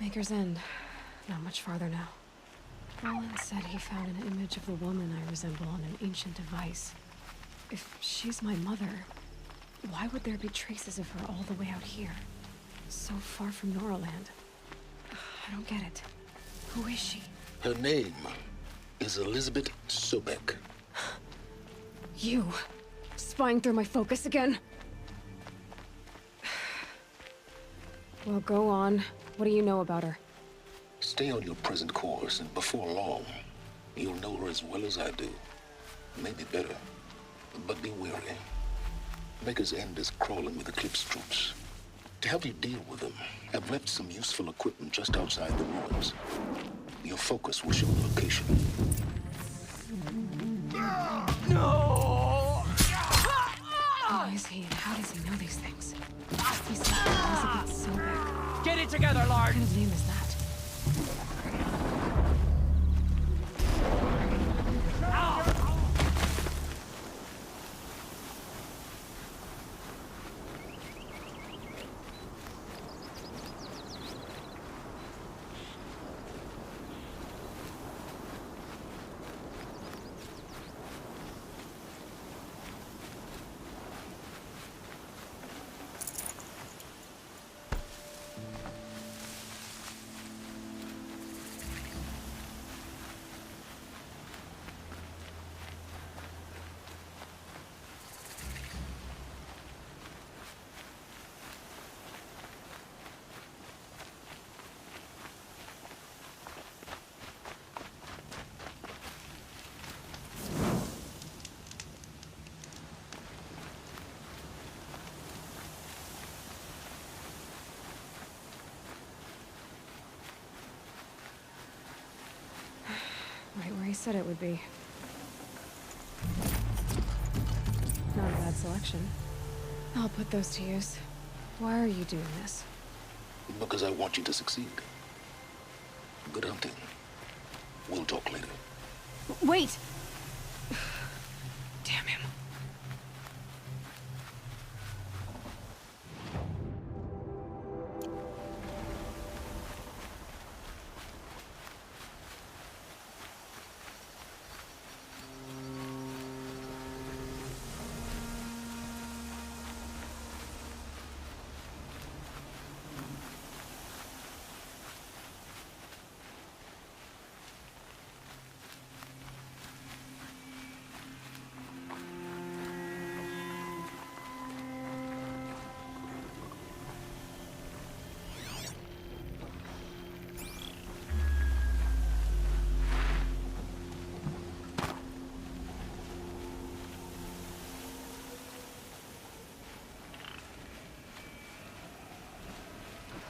Maker's End. Not much farther now. Roland said he found an image of the woman I resemble on an ancient device. If she's my mother, why would there be traces of her all the way out here? So far from Noraland. I don't get it. Who is she? Her name is Elizabeth Sobek. You! Spying through my focus again? Well, go on. What do you know about her? Stay on your present course, and before long, you'll know her as well as I do. Maybe better. But be wary. Maker's End is crawling with Eclipse troops. To help you deal with them, I've left some useful equipment just outside the ruins. Your focus will show the location. No! Who is he and how does he know these things? He said Elizabeth Sobek. Get it together, Lord! What kind of name is that? Right where he said it would be. Not a bad selection. I'll put those to use. Why are you doing this? Because I want you to succeed. Good hunting. We'll talk later. Wait! Damn him.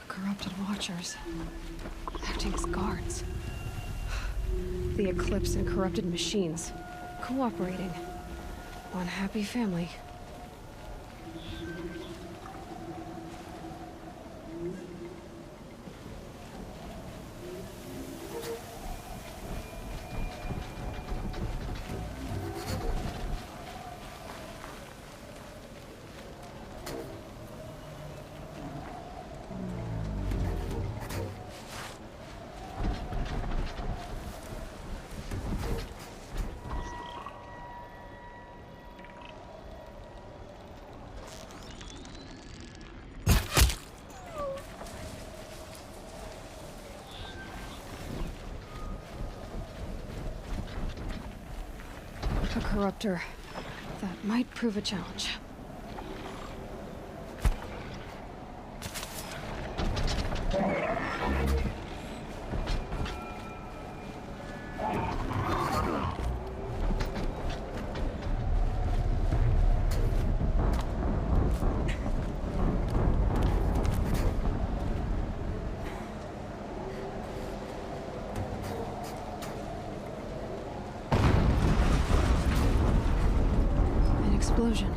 Corrupted watchers. Acting as guards. The Eclipse and corrupted machines. Cooperating. One happy family. A corruptor. That might prove a challenge. Explosion.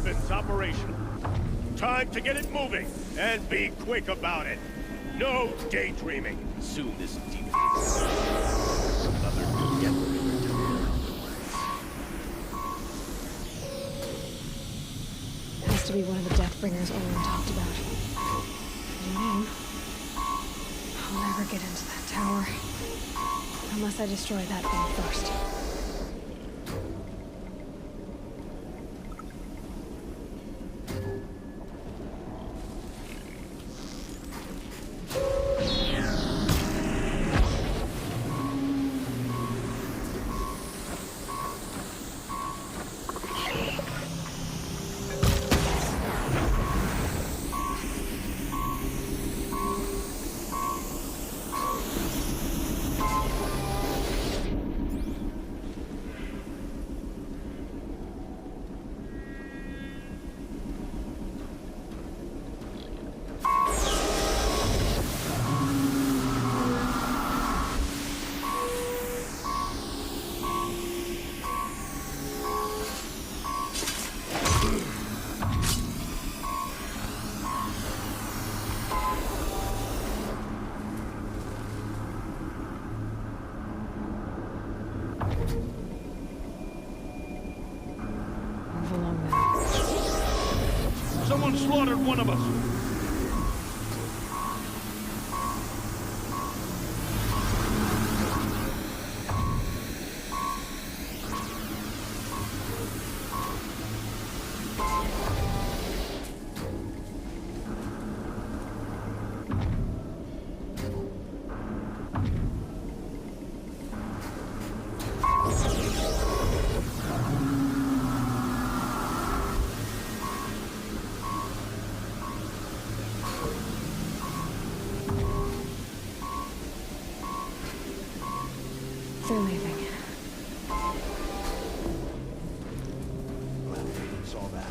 weapons operational. Time to get it moving, and be quick about it. No daydreaming. Soon this demon another Deathbringer to build. Has to be one of the Deathbringers Olin talked about. New name. I'll never get into that tower. Unless I destroy that thing first. Move along now. Someone slaughtered one of us. They're leaving. Well, saw that.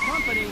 Company.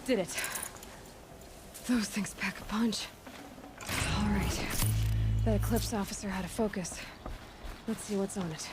Did it. Those things pack a punch. All right. That Eclipse officer had a focus. Let's see what's on it.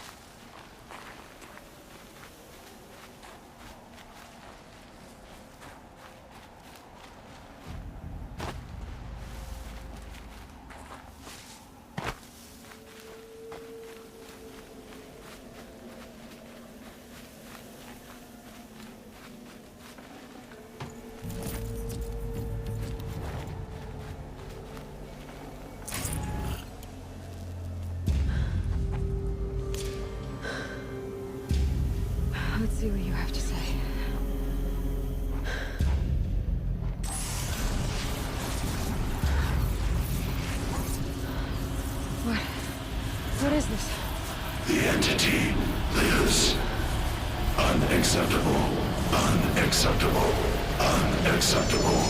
Unacceptable. Unacceptable.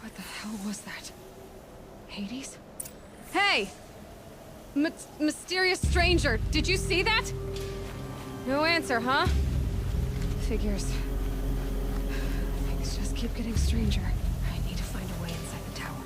What the hell was that? Hades? Hey! Mysterious stranger, did you see that? No answer, huh? Figures. Things just keep getting stranger. I need to find a way inside the tower.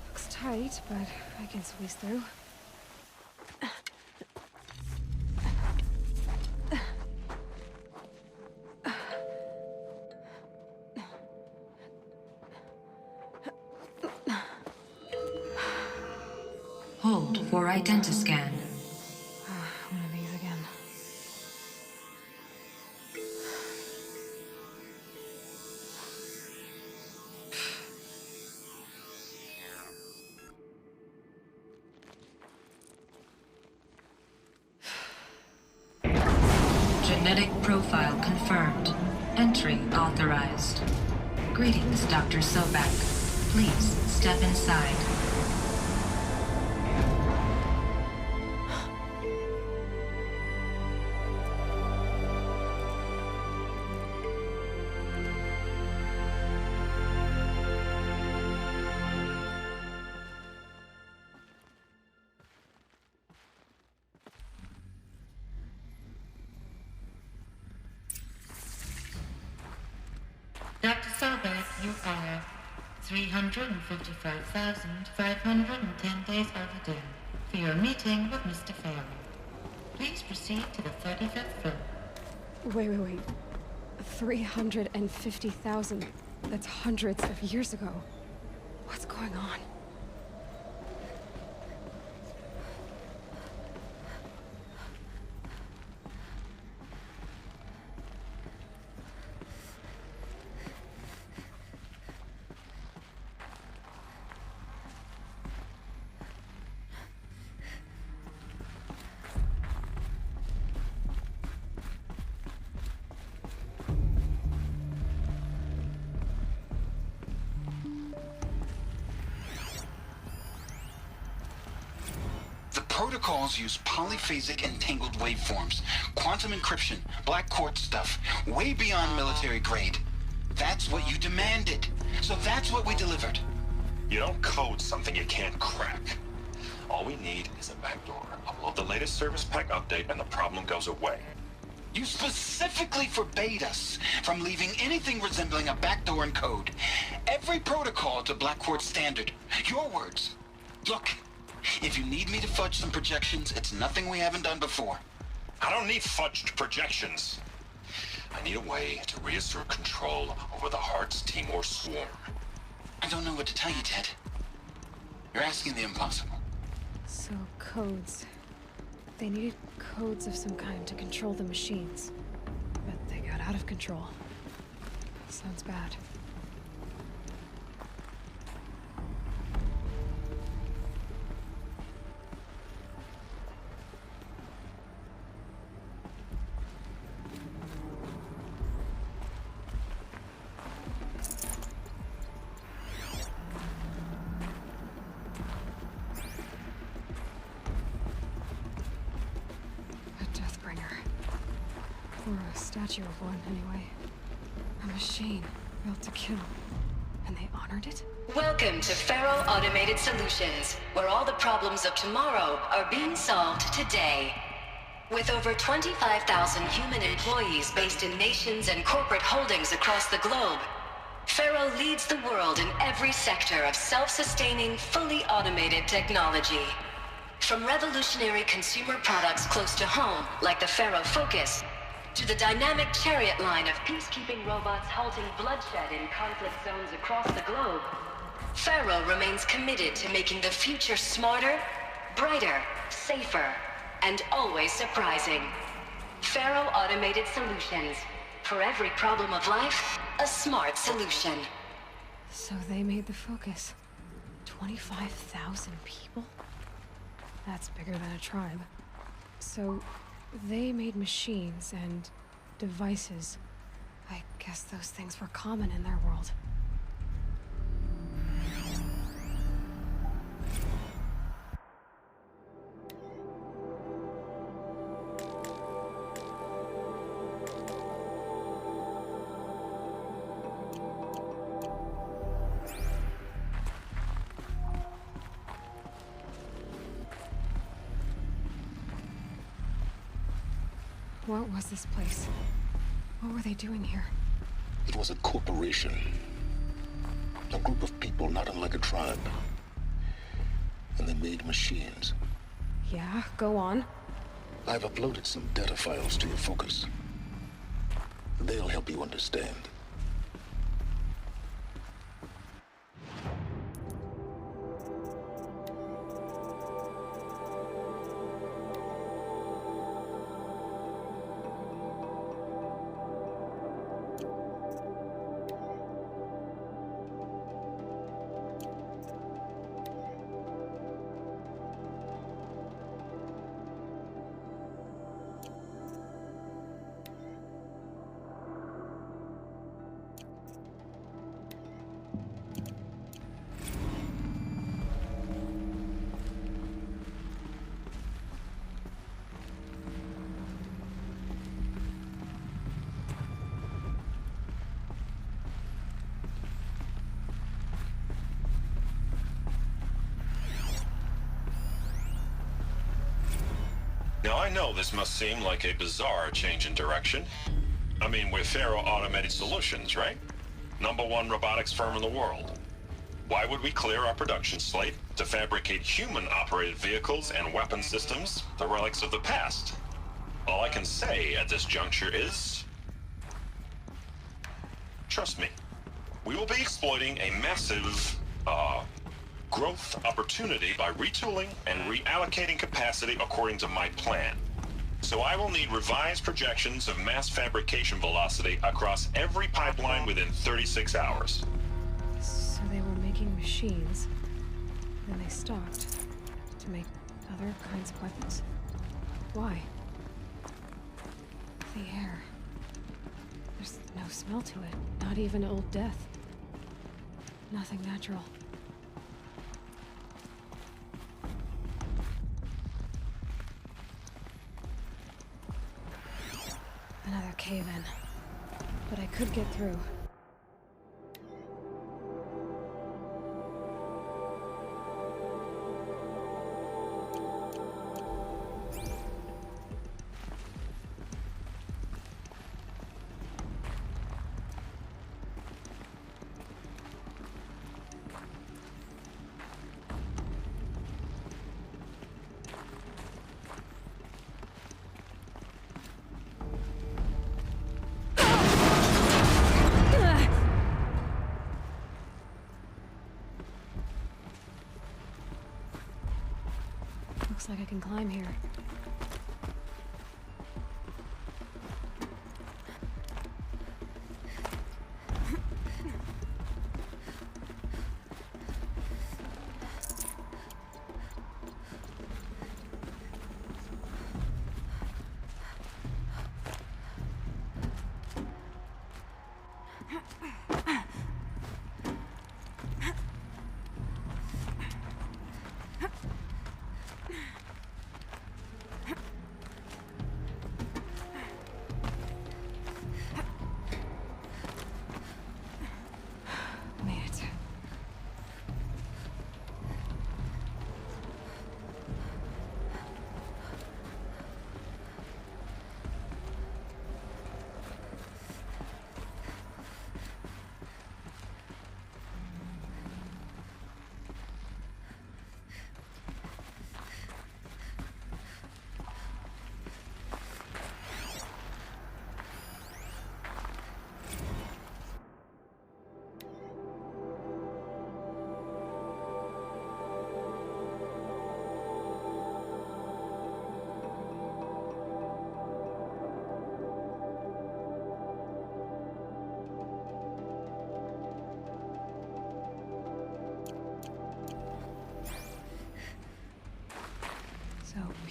Looks tight, but I can squeeze through. Hold for identiscan. One of these again. Genetic profile confirmed. Entry authorized. Greetings, Dr. Sobek. Please step inside. Dr. Sobek, you are 355,510 days overdue for your meeting with Mr. Farrell. Please proceed to the 35th floor. Wait. 350,000. That's hundreds of years ago. What's going on? Protocols use polyphasic entangled waveforms, quantum encryption, black quartz stuff, way beyond military grade. That's what you demanded. So that's what we delivered. You don't code something you can't crack. All we need is a backdoor. Upload the latest service pack update and the problem goes away. You specifically forbade us from leaving anything resembling a backdoor in code. Every protocol to black quartz standard. Your words. Look. If you need me to fudge some projections, it's nothing we haven't done before. I don't need fudged projections. I need a way to reassert control over the Heart's Timor swarm. I don't know what to tell you, Ted. You're asking the impossible. So, codes. They needed codes of some kind to control the machines. But they got out of control. Sounds bad. Or a statue of one, anyway. A machine built to kill. And they honored it? Welcome to Faro Automated Solutions, where all the problems of tomorrow are being solved today. With over 25,000 human employees based in nations and corporate holdings across the globe, Faro leads the world in every sector of self-sustaining, fully automated technology. From revolutionary consumer products close to home, like the Faro Focus, to the dynamic chariot line of peacekeeping robots halting bloodshed in conflict zones across the globe, Faro remains committed to making the future smarter, brighter, safer, and always surprising. Faro Automated Solutions. For every problem of life, a smart solution. So they made the focus. 25,000 people? That's bigger than a tribe. So they made machines and devices. I guess those things were common in their world. What was this place? What were they doing here? It was a corporation. A group of people not unlike a tribe. And they made machines. Yeah, go on. I've uploaded some data files to your focus. They'll help you understand. Now, I know this must seem like a bizarre change in direction. I mean, we're Faro Automated Solutions, right? #1 robotics firm in the world. Why would we clear our production slate to fabricate human-operated vehicles and weapon systems, the relics of the past? All I can say at this juncture is... trust me, we will be exploiting a massive, growth opportunity by retooling and reallocating capacity according to my plan. So I will need revised projections of mass fabrication velocity across every pipeline within 36 hours. So they were making machines, then they stopped to make other kinds of weapons. Why? The air. There's no smell to it, not even old death. Nothing natural. Another cave-in. But I could get through. Looks like I can climb here.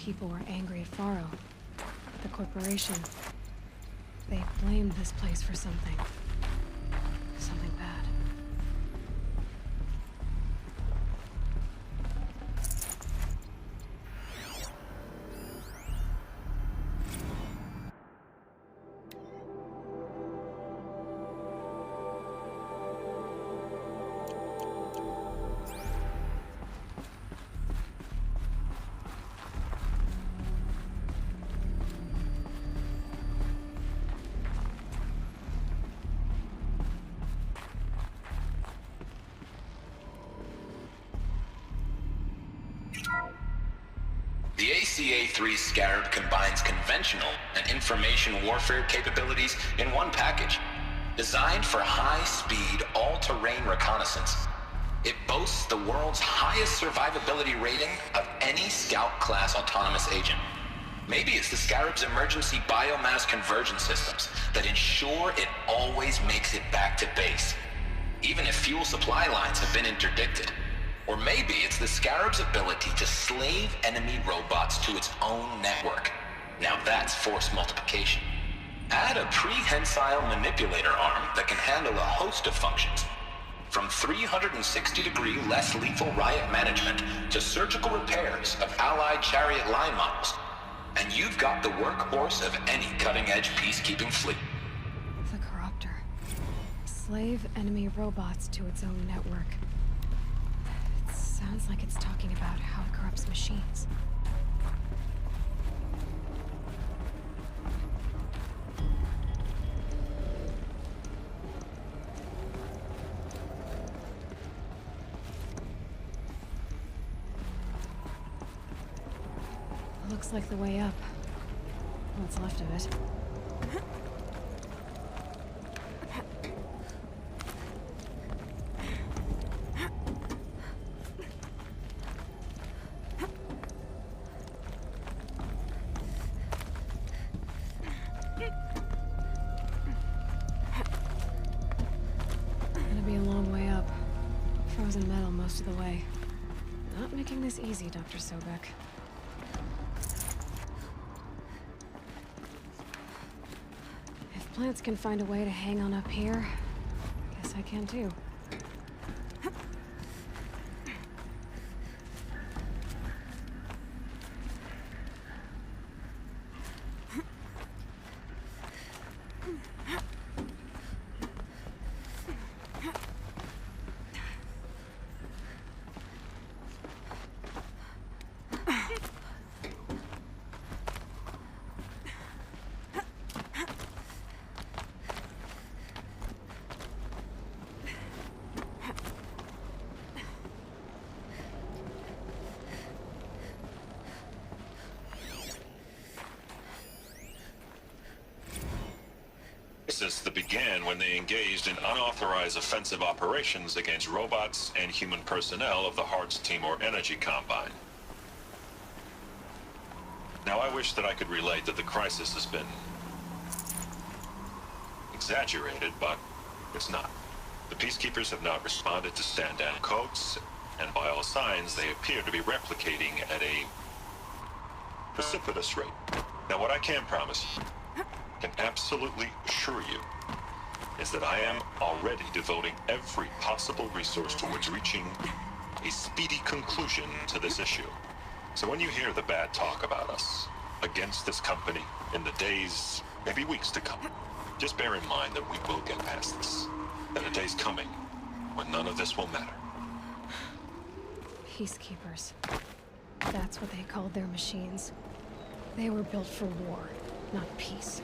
people were angry at Faro, the corporation. They blamed this place for something. Something bad. The ACA-3 Scarab combines conventional and information warfare capabilities in one package. Designed for high-speed, all-terrain reconnaissance, it boasts the world's highest survivability rating of any Scout-class autonomous agent. Maybe it's the Scarab's emergency biomass conversion systems that ensure it always makes it back to base, even if fuel supply lines have been interdicted. Or maybe it's the Scarab's ability to slave enemy robots to its own network. Now that's force multiplication. Add a prehensile manipulator arm that can handle a host of functions, from 360-degree less lethal riot management to surgical repairs of Allied chariot line models. And you've got the workhorse of any cutting-edge peacekeeping fleet. The Corruptor. Slave enemy robots to its own network. It sounds like it's talking about how it corrupts machines. Looks like the way up. What's left of it. Gonna be a long way up. Frozen metal most of the way. Not making this easy, Dr. Sobek. Plants can find a way to hang on up here. Guess I can too. That began when they engaged in unauthorized offensive operations against robots and human personnel of the Hart's Timor Energy Combine. Now, I wish that I could relate that the crisis has been exaggerated, but it's not. The peacekeepers have not responded to stand-down codes, and by all signs, they appear to be replicating at a precipitous rate. Now, what I can promise, can absolutely assure you, is that I am already devoting every possible resource towards reaching a speedy conclusion to this issue. So when you hear the bad talk about us against this company in the days, maybe weeks to come, just bear in mind that we will get past this. And a day's coming when none of this will matter. Peacekeepers. That's what they called their machines. They were built for war, not peace.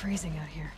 freezing out here.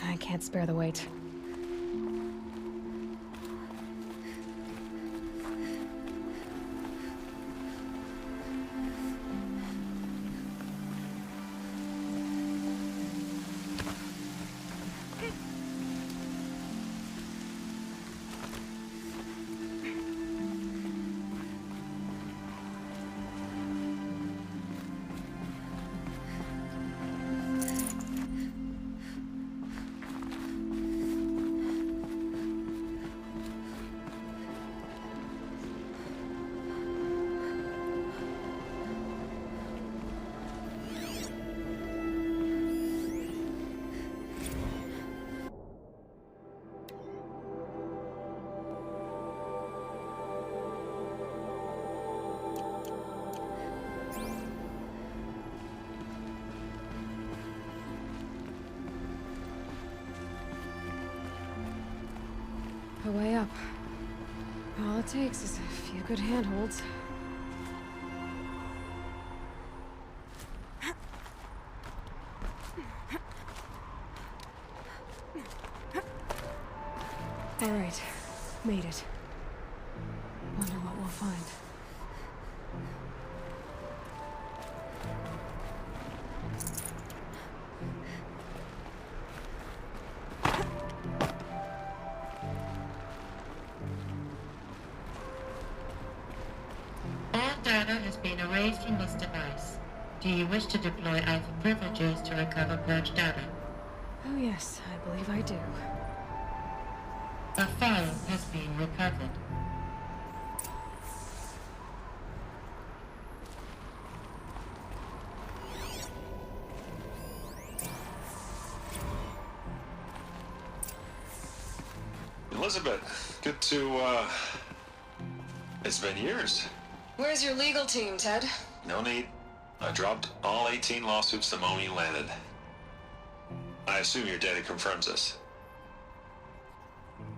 I can't spare the weight. A way up. All it takes is a few good handholds. All right, made it. Wonder what we'll find. Data has been erased from this device. Do you wish to deploy Alpha privileges to recover purged data? Oh yes, I believe I do. A file has been recovered. Elizabeth, good to, it's been years. Where's your legal team, Ted? No need. I dropped all 18 lawsuits the moment you landed. I assume your data confirms this.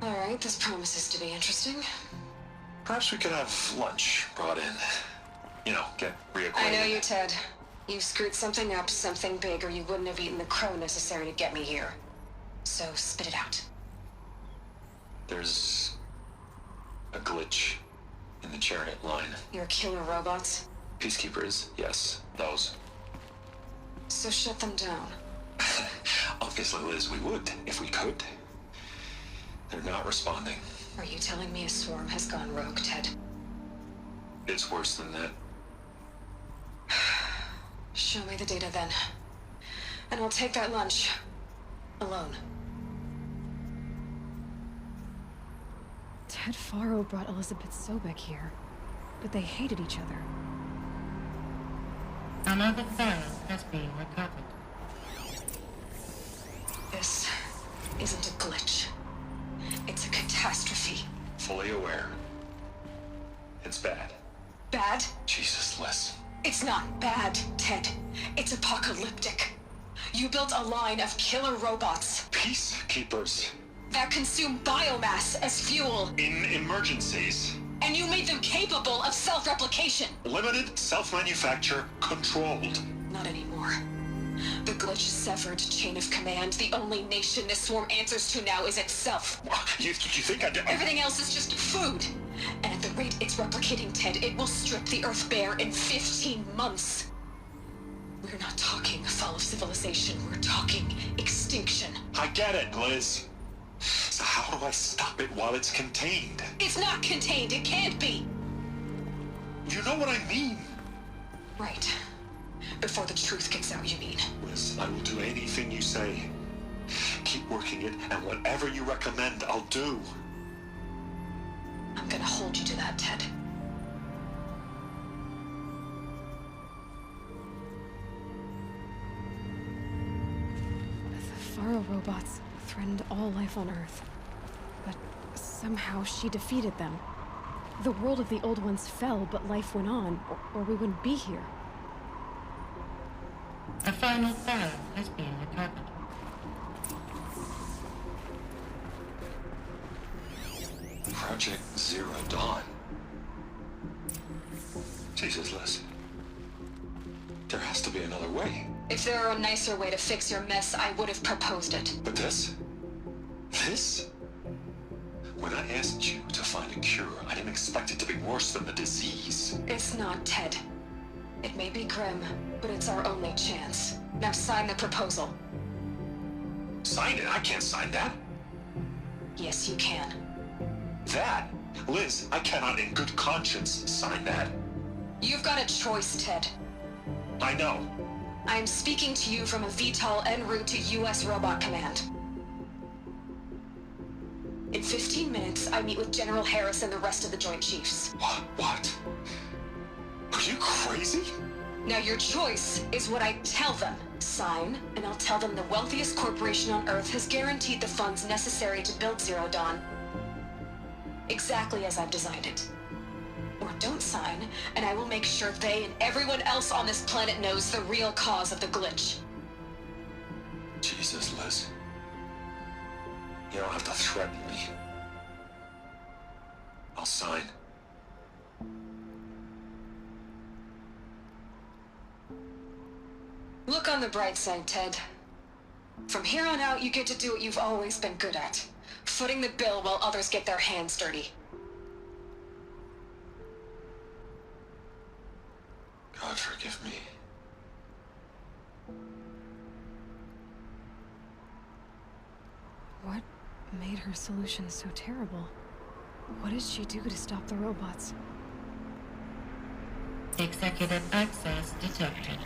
All right, this promises to be interesting. Perhaps we could have lunch brought in. You know, get reacquainted. I know you, Ted. You've screwed something up, something big, or you wouldn't have eaten the crow necessary to get me here. So, spit it out. There's a glitch in the chariot line. Your killer robots? Peacekeepers, yes, those. So shut them down. Obviously, Liz, we would, if we could. They're not responding. Are you telling me a swarm has gone rogue, Ted? It's worse than that. Show me the data then. And I'll take that lunch. Alone. Ted Faro brought Elizabeth Sobek here, but they hated each other. Another file has been recovered. This isn't a glitch. It's a catastrophe. Fully aware. It's bad. Bad? Jesus, Liz. It's not bad, Ted. It's apocalyptic. You built a line of killer robots Peacekeepers. that consume biomass as fuel, In emergencies. and you made them capable of self-replication. Limited, self-manufacture, controlled. Not anymore. The glitch severed chain of command. The only nation this swarm answers to now is itself. You think I did? Everything else is just food. And at the rate it's replicating, Ted, it will strip the Earth bare in 15 months. We're not talking fall of civilization. We're talking extinction. I get it, Liz. So how do I stop it while it's contained? It's not contained. It can't be. You know what I mean. Right. Before the truth gets out, you mean? Liz, I will do anything you say. Keep working it, and whatever you recommend, I'll do. I'm gonna hold you to that, Ted. The Pharaoh robots threatened all life on Earth. But somehow she defeated them. The world of the old ones fell, but life went on, or we wouldn't be here. A final Pharaoh has been recovered. Project Zero Dawn. Jesus, Liz. There has to be another way. If there were a nicer way to fix your mess, I would have proposed it. But this? This? When I asked you to find a cure, I didn't expect it to be worse than the disease. It's not, Ted. It may be grim, but it's our only chance. Now sign the proposal. Sign it? I can't sign that. Yes, you can. That? Liz, I cannot in good conscience sign that. You've got a choice, Ted. I know. I'm speaking to you from a VTOL en route to U.S. Robot Command. In 15 minutes, I meet with General Harris and the rest of the Joint Chiefs. What? Are you crazy? Now your choice is what I tell them. Sign, and I'll tell them the wealthiest corporation on Earth has guaranteed the funds necessary to build Zero Dawn. Exactly as I've designed it. Or don't sign, and I will make sure they and everyone else on this planet knows the real cause of the glitch. Jesus, Liz. You don't have to threaten me. I'll sign. Look on the bright side, Ted. From here on out, you get to do what you've always been good at. Footing the bill while others get their hands dirty. God forgive me. What made her solution so terrible? What did she do to stop the robots? Executive access detected.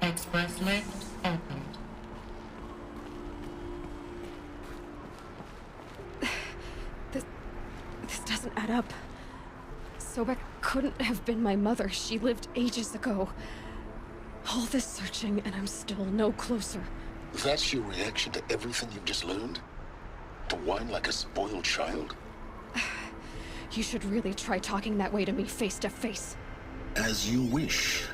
Express lift opened. This doesn't add up. Sobek couldn't have been my mother. She lived ages ago. All this searching, and I'm still no closer. That's your reaction to everything you've just learned? To whine like a spoiled child? You should really try talking that way to me face to face. As you wish.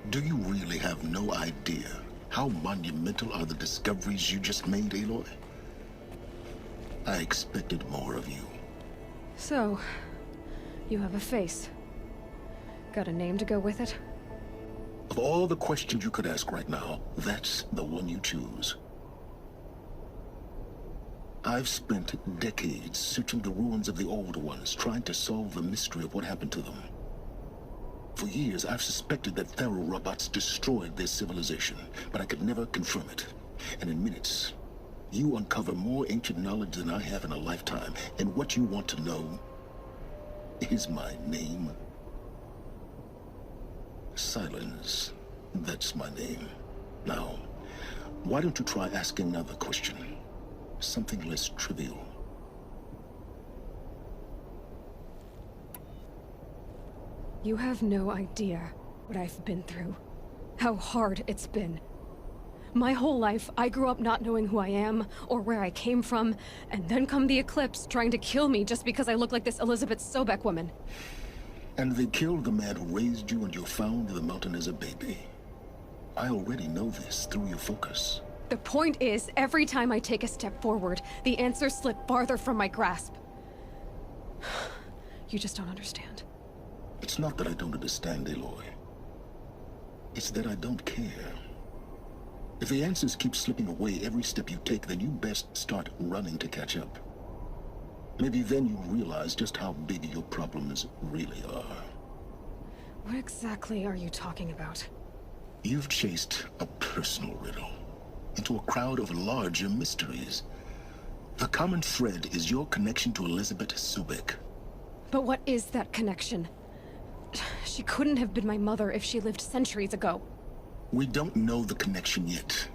Do you really have no idea how monumental are the discoveries you just made, Aloy? I expected more of you. So, you have a face. Got a name to go with it? Of all the questions you could ask right now, that's the one you choose. I've spent decades searching the ruins of the old ones, trying to solve the mystery of what happened to them. For years, I've suspected that Pharaoh robots destroyed their civilization, but I could never confirm it. And in minutes, you uncover more ancient knowledge than I have in a lifetime, and what you want to know is my name. Silence. That's my name. Now, why don't you try asking another question? Something less trivial. You have no idea what I've been through. How hard it's been. My whole life, I grew up not knowing who I am, or where I came from, and then come the Eclipse trying to kill me just because I look like this Elizabeth Sobek woman. And they killed the man who raised you and you found in the mountain as a baby. I already know this through your focus. The point is, every time I take a step forward, the answers slip farther from my grasp. You just don't understand. It's not that I don't understand, Aloy. It's that I don't care. If the answers keep slipping away every step you take, then you best start running to catch up. Maybe then you'll realize just how big your problems really are. What exactly are you talking about? You've chased a personal riddle into a crowd of larger mysteries. The common thread is your connection to Elizabeth Sobek. But what is that connection? She couldn't have been my mother if she lived centuries ago. We don't know the connection yet.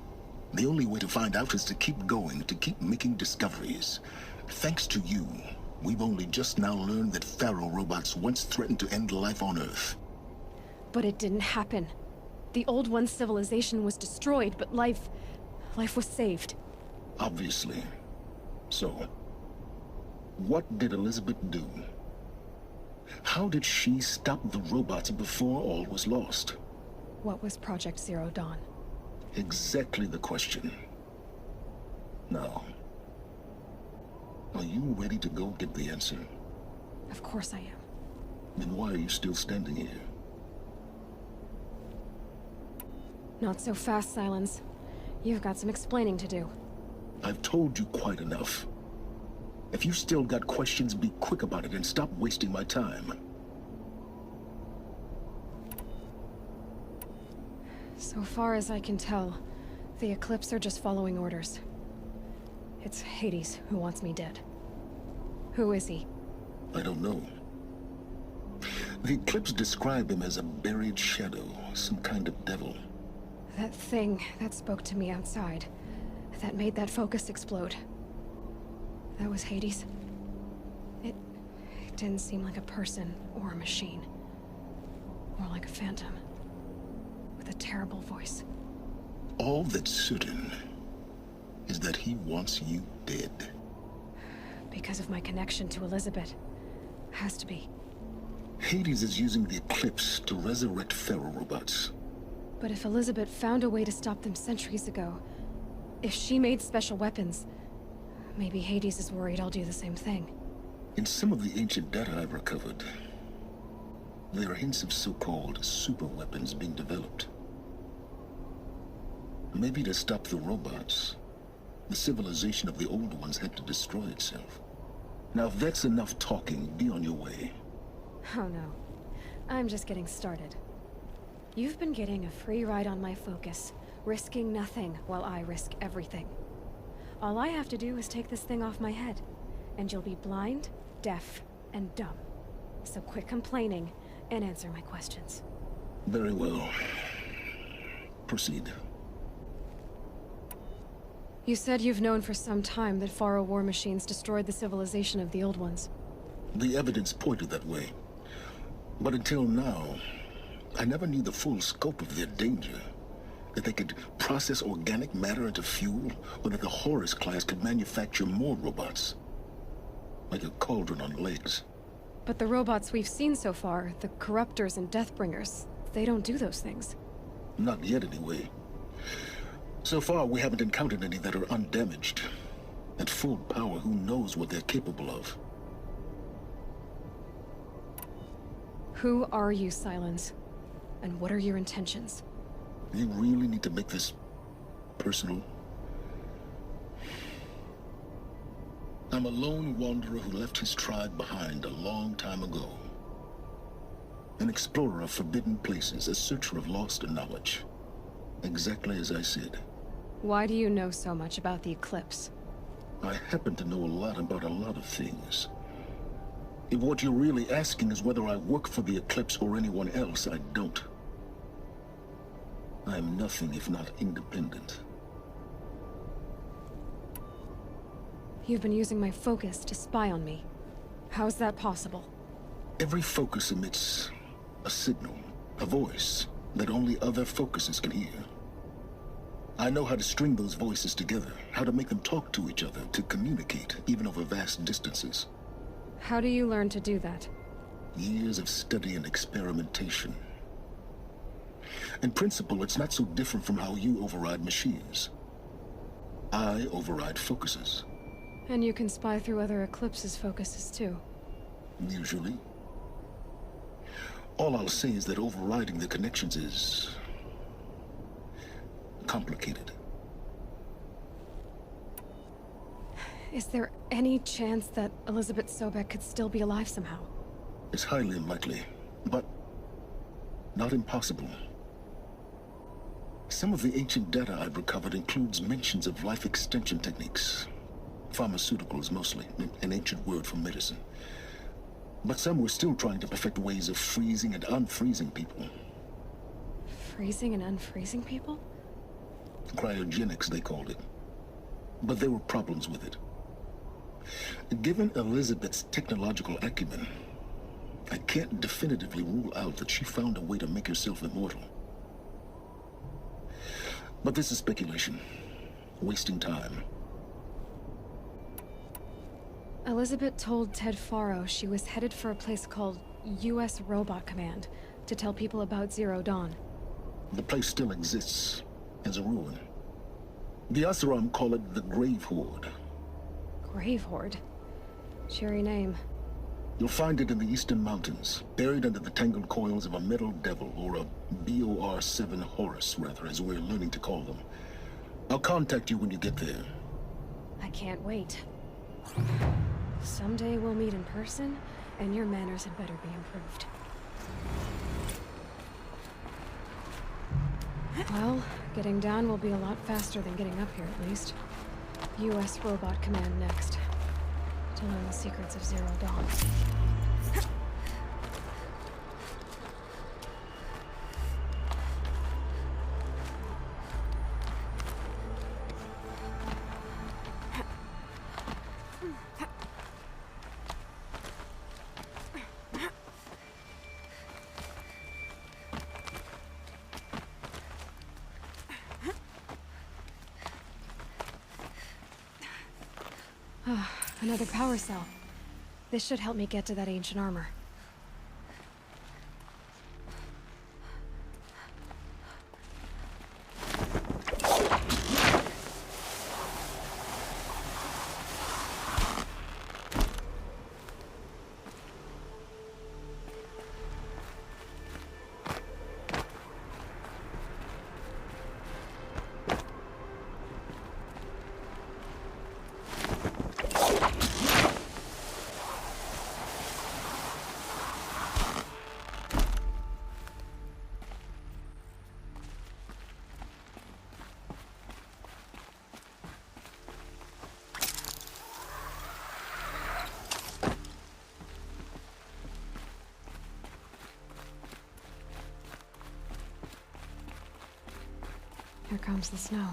The only way to find out is to keep going, to keep making discoveries. Thanks to you, We've only just now learned that Pharaoh robots once threatened to end life on Earth. But it didn't happen. The Old One's civilization was destroyed, but life was saved. Obviously. So, what did Elizabeth do? How did she stop the robots before all was lost? What was Project Zero Dawn? Exactly the question. Now, are you ready to go get the answer? Of course I am. Then why are you still standing here? Not so fast, Silence. You've got some explaining to do. I've told you quite enough. If you still got questions, be quick about it and stop wasting my time. So far as I can tell, the Eclipse are just following orders. It's Hades who wants me dead. Who is he? I don't know. The Eclipse describe him as a buried shadow, some kind of devil. That thing that spoke to me outside, that made that focus explode. That was Hades. It didn't seem like a person or a machine. More like a phantom. With a terrible voice. All that's certain is that he wants you dead. Because of my connection to Elizabeth. Has to be. Hades is using the Eclipse to resurrect Pharaoh robots. But if Elizabeth found a way to stop them centuries ago, if she made special weapons, maybe Hades is worried I'll do the same thing. In some of the ancient data I've recovered, there are hints of so-called super weapons being developed. Maybe to stop the robots, the civilization of the old ones had to destroy itself. Now if that's enough talking, be on your way. Oh no. I'm just getting started. You've been getting a free ride on my focus, risking nothing while I risk everything. All I have to do is take this thing off my head, and you'll be blind, deaf, and dumb. So quit complaining and answer my questions. Very well. Proceed. You said you've known for some time that Pharaoh war machines destroyed the civilization of the old ones. The evidence pointed that way. But until now, I never knew the full scope of their danger. That they could process organic matter into fuel, or that the Horus class could manufacture more robots. Like a cauldron on legs. But the robots we've seen so far, the Corruptors and Deathbringers, they don't do those things. Not yet, anyway. So far, we haven't encountered any that are undamaged. At full power, who knows what they're capable of? Who are you, Silence? And what are your intentions? You really need to make this personal? I'm a lone wanderer who left his tribe behind a long time ago. An explorer of forbidden places, a searcher of lost knowledge. Exactly as I said. Why do you know so much about the Eclipse? I happen to know a lot about a lot of things. If what you're really asking is whether I work for the Eclipse or anyone else, I don't. I am nothing if not independent. You've been using my focus to spy on me. How's that possible? Every focus emits a signal, a voice, that only other focuses can hear. I know how to string those voices together, how to make them talk to each other, to communicate, even over vast distances. How do you learn to do that? Years of study and experimentation. In principle, it's not so different from how you override machines. I override focuses. And you can spy through other Eclipse's focuses too. Usually. All I'll say is that overriding the connections is complicated. Is there any chance that Elizabeth Sobek could still be alive somehow? It's highly unlikely, but not impossible. Some of the ancient data I've recovered includes mentions of life extension techniques. Pharmaceuticals mostly, an ancient word for medicine. But some were still trying to perfect ways of freezing and unfreezing people. Freezing and unfreezing people? Cryogenics, they called it. But there were problems with it. Given Elizabeth's technological acumen, I can't definitively rule out that she found a way to make herself immortal. But this is speculation, wasting time. Elizabeth told Ted Faro she was headed for a place called U.S. Robot Command to tell people about Zero Dawn. The place still exists as a ruin. The Asuram call it the Grave Horde. Grave Horde? Cheery name. You'll find it in the Eastern Mountains, buried under the tangled coils of a metal devil, or a BOR-7 Horus, rather, as we're learning to call them. I'll contact you when you get there. I can't wait. Someday we'll meet in person, and your manners had better be improved. Well, getting down will be a lot faster than getting up here, at least. U.S. Robot Command next. To learn the secrets of Zero Dawn. Another power cell. This should help me get to that ancient armor. Here comes the snow.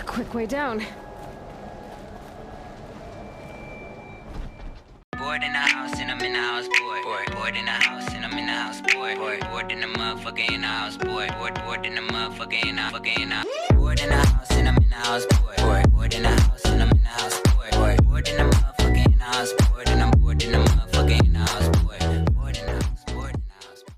Quick way down. Bored in the house and I'm in the house, bored. Bored in the house and I'm in the house, bored. Bored in the motherfucker in the house, bored. Bored in the motherfucker in the